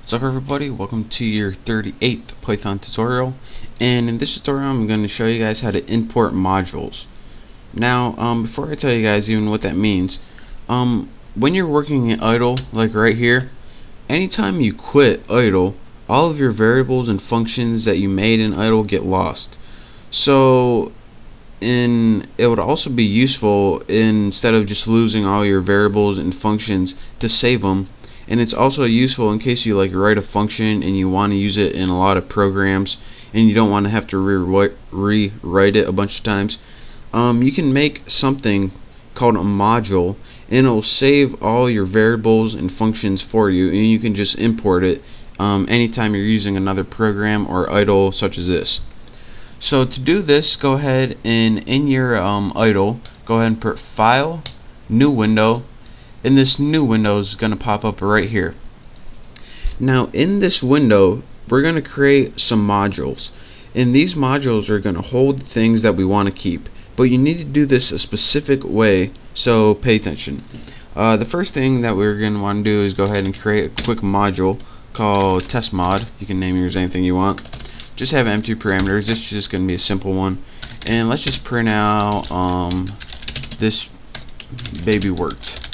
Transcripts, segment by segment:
What's up everybody, welcome to your 38th Python tutorial, and in this tutorial I'm going to show you guys how to import modules. Now before I tell you guys even what that means, when you're working in idle, like right here, anytime you quit idle, all of your variables and functions that you made in idle get lost. So it would also be useful, instead of just losing all your variables and functions, to save them. And it's also useful in case you write a function and you want to use it in a lot of programs and you don't want to have to rewrite it a bunch of times. You can make something called a module, and it will save all your variables and functions for you, and you can just import it anytime you're using another program or idle such as this. So to do this, go ahead and in your idle, go ahead and put File, New Window, and this new window is going to pop up right here. Now in this window we're going to create some modules, and these modules are going to hold things that we want to keep, but you need to do this a specific way, so pay attention. The first thing that we're going to want to do is go ahead and create a quick module called test mod. You can name yours anything you want. Just have empty parameters. This is just going to be a simple one, and let's just print out this baby worked.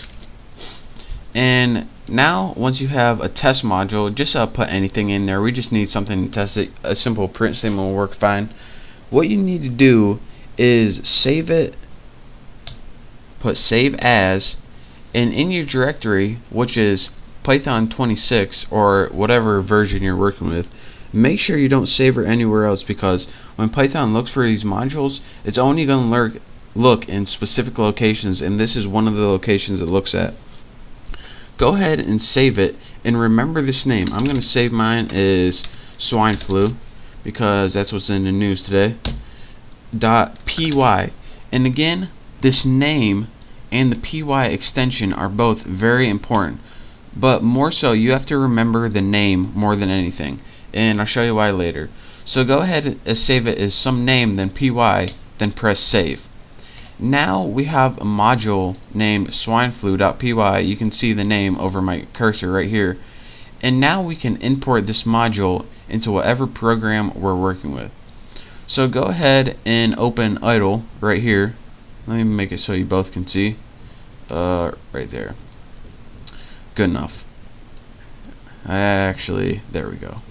And now once you have a test module, just put anything in there. We just need something to test it. A simple print statement will work fine. What you need to do is save it, put save as, and in your directory, which is Python 26 or whatever version you're working with, make sure you don't save it anywhere else, because when Python looks for these modules, it's only going to look in specific locations, and this is one of the locations it looks at. Go ahead and save it, and remember this name. I'm going to save mine as swine flu, because that's what's in the news today. .py, and again, this name and the py extension are both very important, but more so you have to remember the name more than anything, and I'll show you why later. So go ahead and save it as some name, then py, then press save. Now we have a module named swineflu.py. You can see the name over my cursor right here, and now we can import this module into whatever program we're working with. So go ahead and open idle right here. Let me make it so you both can see. Right there. Good enough. Actually, there we go.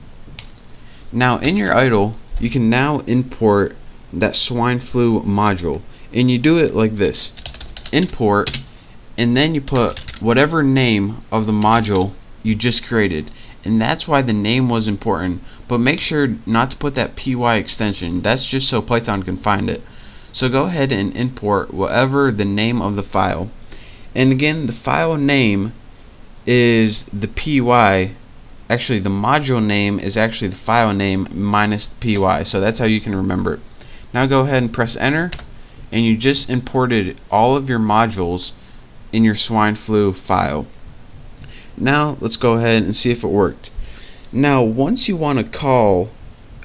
Now in your idle, you can now import that swine flu module, and you do it like this: import, and then you put whatever name of the module you just created, and that's why the name was important. But make sure not to put that py extension. That's just so Python can find it. So go ahead and import whatever the name of the file, and again, the file name is the py. Actually, the module name is actually the file name minus the py, so that's how you can remember it. Now go ahead and press enter, and you just imported all of your modules in your swine flu file. Now let's go ahead and see if it worked. Now once you want to call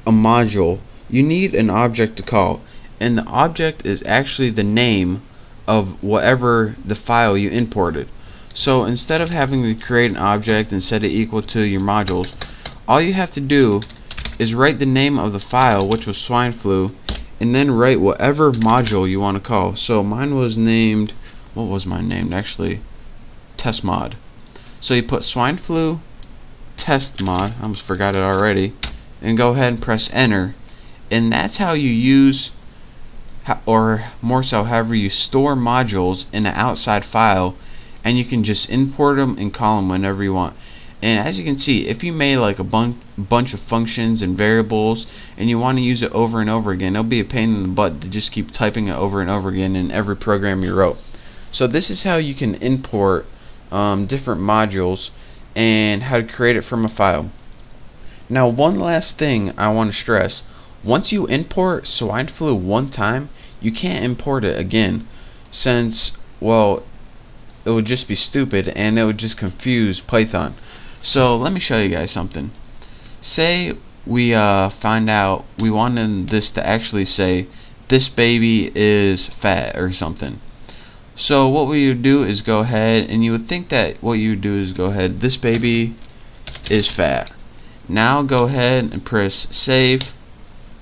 a module, you need an object to call, and the object is actually the name of whatever the file you imported. So instead of having to create an object and set it equal to your modules, all you have to do is write the name of the file, which was swine flu, and then write whatever module you want to call. So mine was named, what was mine named actually? Test mod. So you put swine flu test mod, I almost forgot it already, and go ahead and press enter, and that's how you use, or more so however you store modules in an outside file, and you can just import them and call them whenever you want. And as you can see, if you made like a bunch of functions and variables and you want to use it over and over again, it'll be a pain in the butt to just keep typing it over and over again in every program you wrote. So this is how you can import different modules and how to create it from a file. Now one last thing I want to stress: once you import swine flu one time, you can't import it again, since, well, it would just be stupid and it would just confuse Python. So let me show you guys something. Say we find out we wanted this to actually say this baby is fat or something. So what we would do is go ahead, and you would think that what you would do is go ahead, this baby is fat. Now go ahead and press save.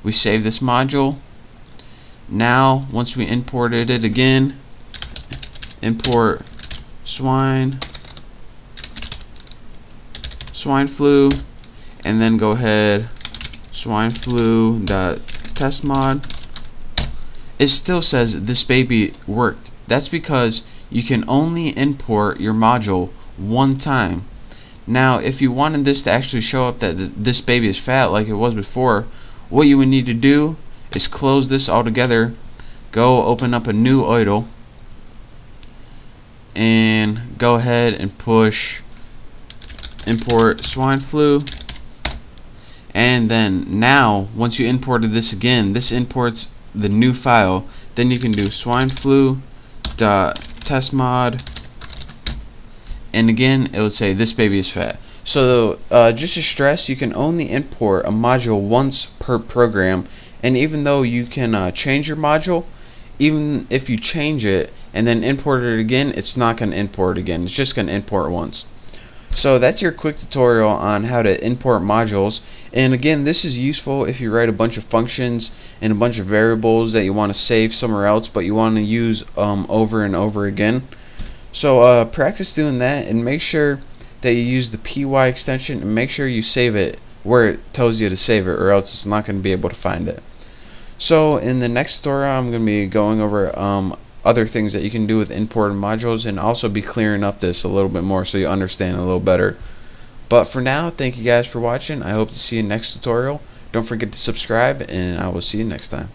We save this module. Now once we imported it again, import swine flu, and then go ahead swine flu test mod. It still says this baby worked. That's because you can only import your module one time. Now if you wanted this to actually show up that this baby is fat like it was before, what you would need to do is close this all together, go open up a new idle, and go ahead and push import swine flu. And then now once you imported this again, this imports the new file. Then you can do swine flu test mod, and again it would say this baby is fat. So just to stress, you can only import a module once per program, and even though you can change your module, even if you change it and then import it again, it's not going to import again. It's just going to import once. So that's your quick tutorial on how to import modules. And again, this is useful if you write a bunch of functions and a bunch of variables that you want to save somewhere else but you want to use over and over again. So practice doing that, and make sure that you use the py extension, and make sure you save it where it tells you to save it, or else it's not going to be able to find it. So in the next tutorial I'm going to be going over other things that you can do with imported modules, and also be clearing up this a little bit more so you understand a little better. But for now, thank you guys for watching. I hope to see you next tutorial. Don't forget to subscribe, and I will see you next time.